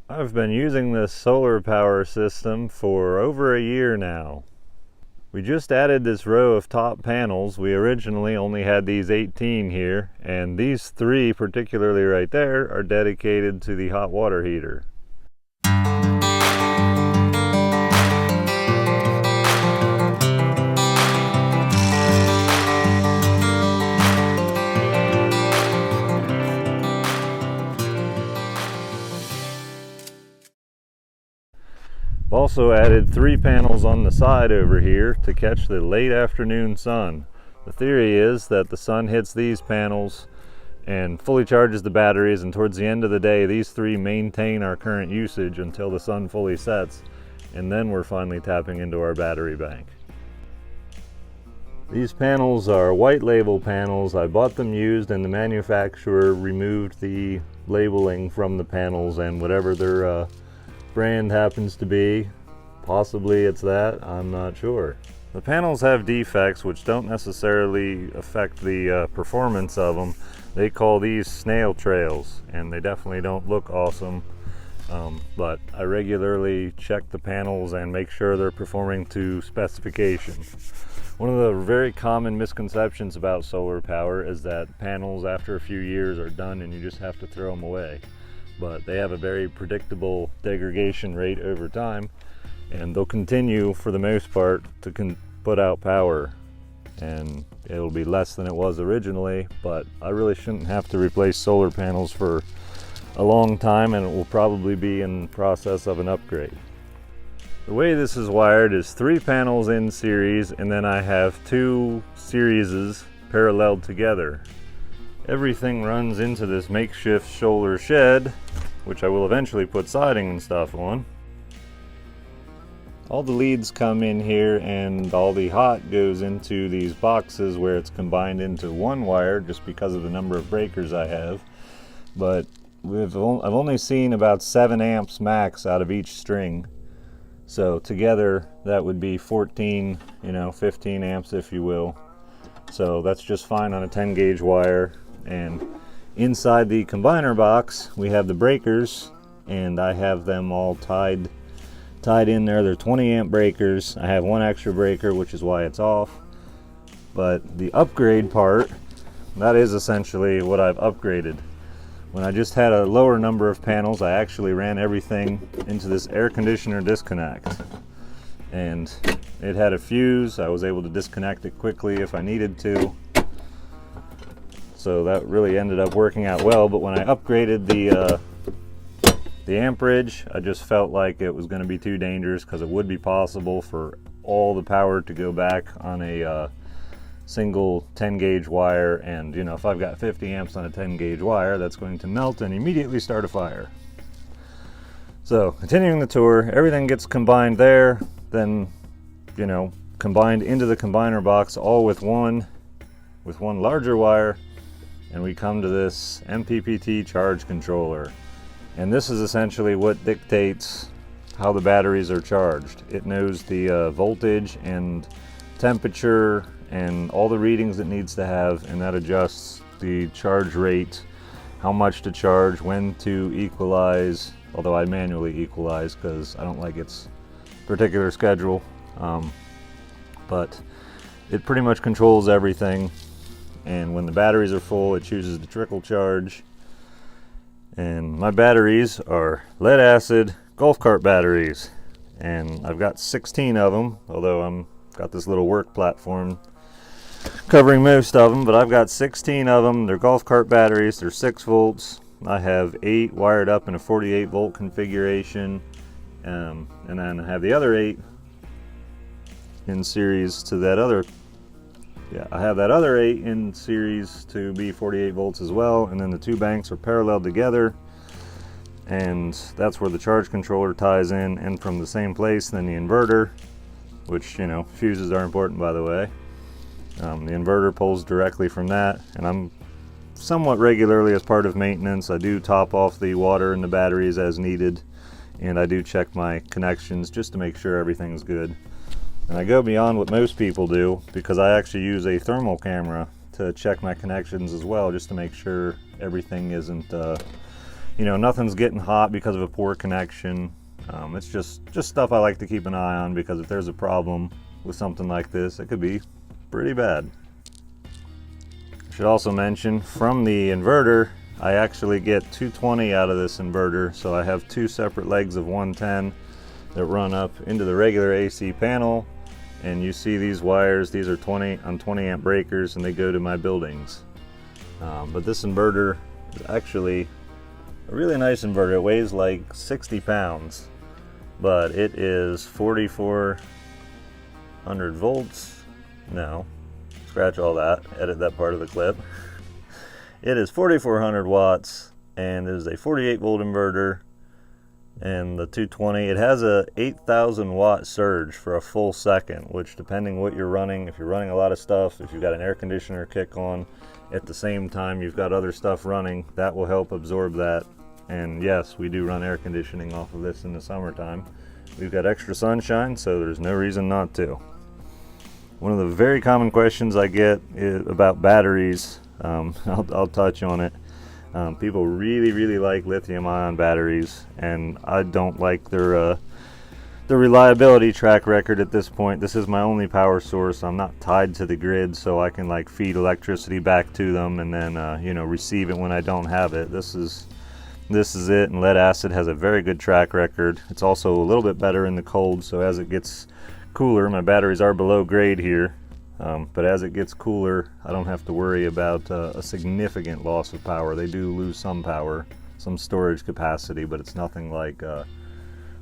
I've been using this solar power system for over a year now. We just added this row of top panels. We originally only had these 18 here, and these 3 particularly right there are dedicated to the hot water heater. I've also added 3 panels on the side over here to catch the late afternoon sun. The theory is that the sun hits these panels and fully charges the batteries, and towards the end of the day these 3 maintain our current usage until the sun fully sets, and then we're finally tapping into our battery bank. These panels are white label panels. I bought them used, and the manufacturer removed the labeling from the panels, and whatever their brand happens to be, possibly it's that, I'm not sure. The panels have defects which don't necessarily affect the performance of them. They call these snail trails, and they definitely don't look awesome, but I regularly check the panels and make sure they're performing to specification. One of the very common misconceptions about solar power is that panels after a few years are done and you just have to throw them away. But they have a very predictable degradation rate over time, and they'll continue for the most part to put out power, and it'll be less than it was originally, but I really shouldn't have to replace solar panels for a long time, and it will probably be in the process of an upgrade. The way this is wired is 3 panels in series, and then I have 2 series paralleled together. Everything runs into this makeshift solar shed, which I will eventually put siding and stuff on. All the leads come in here, and all the hot goes into these boxes where it's combined into one wire just because of the number of breakers I have. But I've only seen about 7 amps max out of each string. So together that would be 14, 15 amps if you will. So that's just fine on a 10 gauge wire. And inside the combiner box we have the breakers, and I have them all tied in there. They're 20 amp breakers. I have 1 extra breaker, which is why it's off. But the upgrade part, that is essentially what I've upgraded. When I just had a lower number of panels, I actually ran everything into this air conditioner disconnect, and it had a fuse. I was able to disconnect it quickly if I needed to. So that really ended up working out well. But when I upgraded the amperage, I just felt like it was going to be too dangerous, because it would be possible for all the power to go back on a single 10 gauge wire, and if I've got 50 amps on a 10 gauge wire, that's going to melt and immediately start a fire. So continuing the tour, everything gets combined there, then combined into the combiner box, all with one larger wire. And we come to this Mppt charge controller. And this is essentially what dictates how the batteries are charged. It knows the voltage and temperature and all the readings it needs to have, and that adjusts the charge rate, how much to charge, when to equalize, although I manually equalize because I don't like its particular schedule. But it pretty much controls everything. And when the batteries are full, it chooses the trickle charge. And my batteries are lead acid golf cart batteries, and I've got 16 of them, although I've got this little work platform covering most of them, but I've got 16 of them. They're golf cart batteries. They're 6 volts. I have 8 wired up in a 48 volt configuration, and then I have the other 8 in series to that other. I have that other 8 in series to be 48 volts as well, and then the 2 banks are paralleled together, and that's where the charge controller ties in, and from the same place then the inverter, which fuses are important, by the way. The inverter pulls directly from that, and I'm somewhat regularly, as part of maintenance, I do top off the water and the batteries as needed, and I do check my connections just to make sure everything's good. And I go beyond what most people do, because I actually use a thermal camera to check my connections as well, just to make sure everything isn't you know, nothing's getting hot because of a poor connection. It's just stuff I like to keep an eye on, because if there's a problem with something like this, it could be pretty bad. I should also mention, from the inverter, I actually get 220 out of this inverter, so I have two separate legs of 110 that run up into the regular AC panel, and you see these wires, these are 20 amp breakers, and they go to my buildings. But this inverter is actually a really nice inverter. It weighs like 60 pounds, but it is 4,400 volts. No, scratch all that, edit that part of the clip. It is 4,400 watts, and it is a 48 volt inverter, and the 220, it has a 8,000 watt surge for a full second, which, depending what you're running, if you're running a lot of stuff, if you've got an air conditioner kick on at the same time you've got other stuff running, that will help absorb that. And yes, we do run air conditioning off of this in the summertime. We've got extra sunshine, so there's no reason not to. One of the very common questions I get is about batteries. I'll touch on it. People really like lithium-ion batteries, and I don't like their reliability track record at this point. This is my only power source. I'm not tied to the grid, so I can like feed electricity back to them and then you know, receive it when I don't have it. This is it, and lead acid has a very good track record. It's also a little bit better in the cold, so as it gets cooler, my batteries are below grade here, but as it gets cooler, I don't have to worry about a significant loss of power. They do lose some power, some storage capacity, but it's nothing like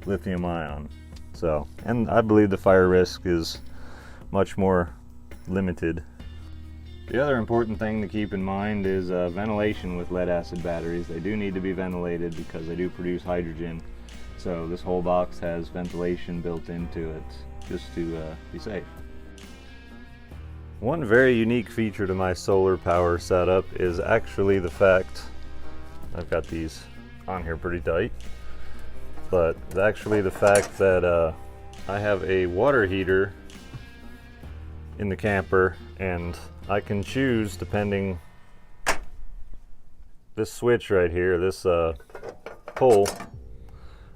lithium ion. So, and I believe the fire risk is much more limited. The other important thing to keep in mind is ventilation with lead acid batteries. They do need to be ventilated because they do produce hydrogen. So this whole box has ventilation built into it just to be safe. One very unique feature to my solar power setup is actually the fact, I've got these on here pretty tight, but it's actually the fact that I have a water heater in the camper, and I can choose, depending, this switch right here, this pull,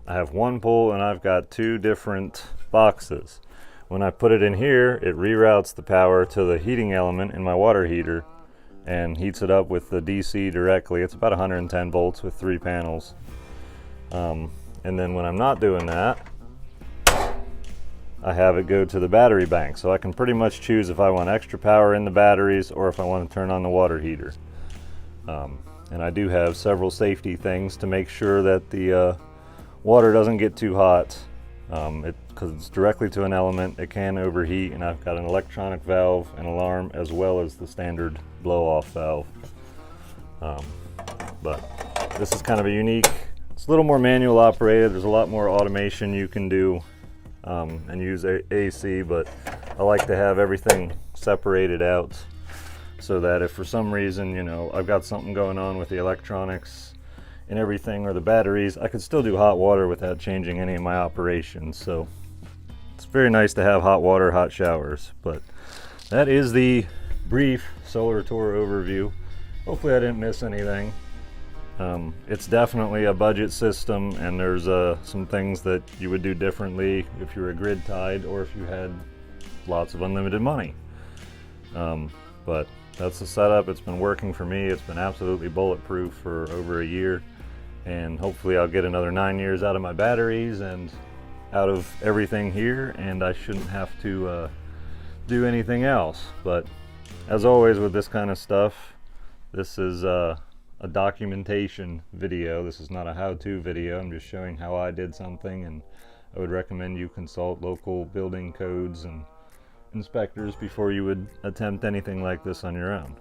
I have one pull and I've got two different boxes. When I put it in here, it reroutes the power to the heating element in my water heater and heats it up with the DC directly. It's about 110 volts with 3 panels. And then when I'm not doing that, I have it go to the battery bank. So I can pretty much choose if I want extra power in the batteries or if I want to turn on the water heater. And I do have several safety things to make sure that the water doesn't get too hot. Because it's directly to an element, it can overheat, and I've got an electronic valve, an alarm, as well as the standard blow-off valve. But this is kind of a unique, it's a little more manual operated. There's a lot more automation you can do and use AC, but I like to have everything separated out so that if for some reason, you know, I've got something going on with the electronics and everything, or the batteries, I could still do hot water without changing any of my operations. So it's very nice to have hot water, hot showers. But that is the brief solar tour overview. Hopefully I didn't miss anything. It's definitely a budget system, and there's some things that you would do differently if you were grid tied or if you had lots of unlimited money. But that's the setup. It's been working for me. It's been absolutely bulletproof for over a year, and hopefully I'll get another 9 years out of my batteries and out of everything here, and I shouldn't have to do anything else. But as always with this kind of stuff, this is a documentation video. This is not a how-to video. I'm just showing how I did something, and I would recommend you consult local building codes and inspectors before you would attempt anything like this on your own.